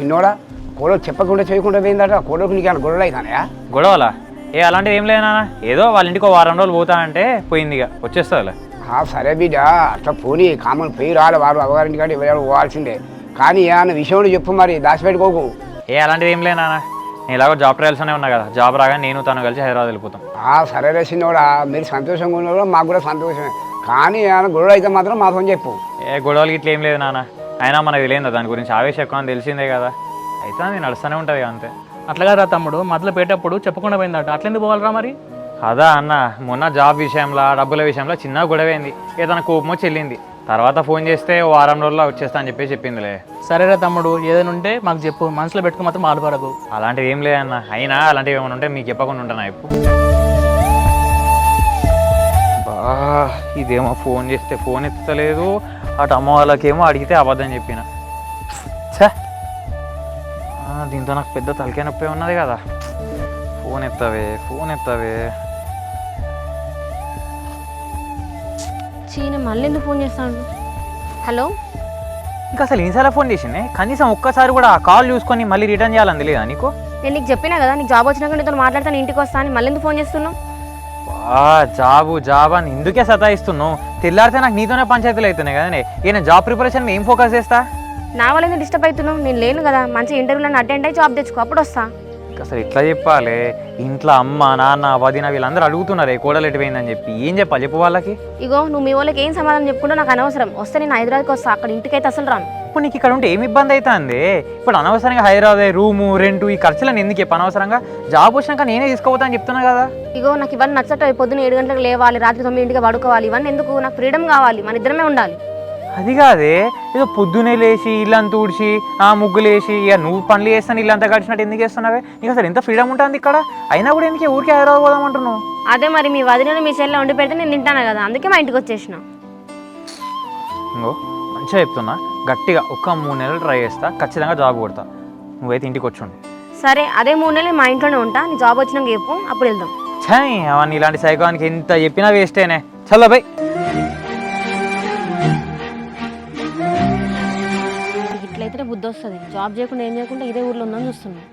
చిన్నోడా కోడలు చెప్పకుండా చేయకుండా పోయిందట కోడలకు నీకు గొడవలు అవుతానయా? గొడవలా? ఏం లేదు నాన్న, ఏదో వాళ్ళ ఇంటికి 1 వారం రోజులు పోతా అంటే పోయింది, ఇక వచ్చేస్తుందిలే. సరే బిడ్డ, అట్లా పోనీ కామన్ పోయి రాలి వారు అవ్వగారింటి కాడ ఎవరు పోవాల్సిందే. కానీ ఏమన్నా విషయంలో చెప్పు, మరి దాచిపెట్టుకోకు. అలాంటిది ఏం లేదు నాన్న, నేను ఇలాగో జాబ్ ట్రయల్స్నే ఉన్నా కదా, జాబ్ రాగానే నేను తను కలిసి హైదరాబాద్ వెళ్ళిపోతాం. సరే చిన్నోడా, మీరు సంతోషంగా ఉన్నా మాకు కూడా సంతోషమే. కానీ ఏమైనా గొడవ అయితే మాత్రం మాతో చెప్పు. గొడవలు ఇట్లా ఏం లేదు నాన్న, అయినా మనకు తెలియదు దాని గురించి, ఆవేశం ఎక్కువ అని తెలిసిందే కదా, అయితే అది నడుస్తూనే ఉంటుంది అంతే. అట్లా కదా తమ్ముడు, మొదలు పెట్టేటప్పుడు చెప్పకుండా పోయిందట, అట్లెందుకు పోవాలరా మరి? అదా అన్న, మొన్న జాబ్ విషయంలో డబ్బుల విషయంలో చిన్న గొడవైంది, ఏదైనా కోపమో చెల్లింది. తర్వాత ఫోన్ చేస్తే 1 వారం రోజుల్లో వచ్చేస్తా అని చెప్పిందిలే. సరేరా తమ్ముడు, ఏదైనా ఉంటే మాకు చెప్పు, మనసులో పెట్టుకుని మాత్రం బాధపడకు. అలాంటివి ఏం లేదన్న, అయినా అలాంటివి ఏమైనా ఉంటే మీకు చెప్పకుండా ఉంటాను ఇప్పుడు. ఇదేమో ఫోన్ చేస్తే ఫోన్ ఎత్తలేదు, అటు అమ్మ వాళ్ళకేమో అడిగితే అబద్ధం చెప్పిన. ఛే, దీంతో నాకు పెద్ద తలకాయ నొప్పి ఉన్నది కదా. ఫోన్ ఎత్తవే. చీన మళ్ళీ ఎందుకు ఫోన్ చేస్తాడు? హలో, ఇంకా అసలు ఎన్నిసార్లు ఫోన్ చేసింది? కనీసం ఒక్కసారి కూడా ఆ కాల్ చూసుకొని మళ్ళీ రిటర్న్ చేయాలని లేదా నీకు? నేను నీకు చెప్పినా కదా, నీకు జాబ్ వచ్చినాక నీతో మాట్లాడతాను, ఇంటికి వస్తా అని. మళ్ళీ ఎందుకు ఫోన్ చేస్తున్నావు? జాబ్ అని ఇందుకే సతాయిస్తున్నావు. తెల్లారితే నాకు నీతోనే పంచాయతీలు అవుతున్నాయి కదా. ఈయన జాబ్ ప్రిపరేషన్ ఏం ఫోకస్ చేస్తా? నా వల్ల ఎందుకు డిస్టర్బ్ అవుతున్నావు? నేను లేను కదా, మంచి ఇంటర్వ్యూలను అటెండ్ అయ్యి జాబ్ తెచ్చుకో, అప్పుడు వస్తా. అసలు ఇట్లా చెప్పాలి, ఇంట్లో అమ్మ నాన్న వదిన వీళ్ళందరూ అడుగుతున్నారే కోడలు ఎటుపోయిందని చెప్పి, ఏం చెప్పాలి చెప్పు వాళ్ళకి? ఇగో నువ్వు మీ వాళ్ళకి ఏం సమాధానం చెప్పుకుంటూ నాకు అనవసరం. వస్తే నేను హైదరాబాద్కి వస్తా, అక్కడ ఇంటికైతే అసలు రాను. ఇప్పుడు నీకు ఇక్కడ ఉంటే ఏమి ఇబ్బంది అవుతుంది? ఇప్పుడు అనవసరంగా హైదరాబాద్ రూము రెంటు ఈ ఖర్చులను ఎందుకు చెప్పి అనవసరంగా? జాబ్ వచ్చినాక నేనే తీసుకోపోతా అని చెప్తున్నా కదా. ఇగో నాకు ఇవన్నీ నచ్చట, పొద్దున్న 7 గంటలకు లేవాలి, రాత్రి 9 పడుకోవాలి, ఇవన్నీ ఎందుకు? నాకు ఫ్రీడమ్ కావాలి, మన ఇద్దరమే ఉండాలి. అది కాదే, ఏదో పొద్దునే లేచి ఇల్లంతా ఊడ్చి ముగ్గులు వేసి ఇక నువ్వు పనులు చేస్తాను ఇల్లంతా గడిచినట్టు ఎందుకు చేస్తున్నావే? నీకు అసలు ఎంత ఫ్రీడమ్ ఉంటుంది ఇక్కడ, అయినా కూడా ఎందుకు ఊరికి హైదరాబాద్ పోదామంటున్నావు? అదే మరి మీ వదిన మీ చెల్లె వండి పెడితే నేను తింటాను కదా, అందుకే మా ఇంటికి వచ్చేసిన. ఇంకో మంచిగా చెప్తున్నా, గట్టిగా 1-3 నెలలు ట్రై చేస్తా, ఖచ్చితంగా జాబ్ కొడతా. నువ్వైతే ఇంటికి వచ్చుండు. సరే, అదే 3 నెలలు మా ఇంట్లోనే ఉంటా. నీ జాబ్ వచ్చినాక చెప్పు, అప్పుడు వెళ్దాం. ఛాయ్ అవన్నీ ఇలాంటి సైకానికి ఎంత చెప్పినా వేస్టేనే. చలో బై. ఇట్లయితే బుద్ధి వస్తుంది. జాబ్ చేయకుండా ఏం చేయకుండా ఇదే ఊర్లో ఉందని చూస్తున్నాను.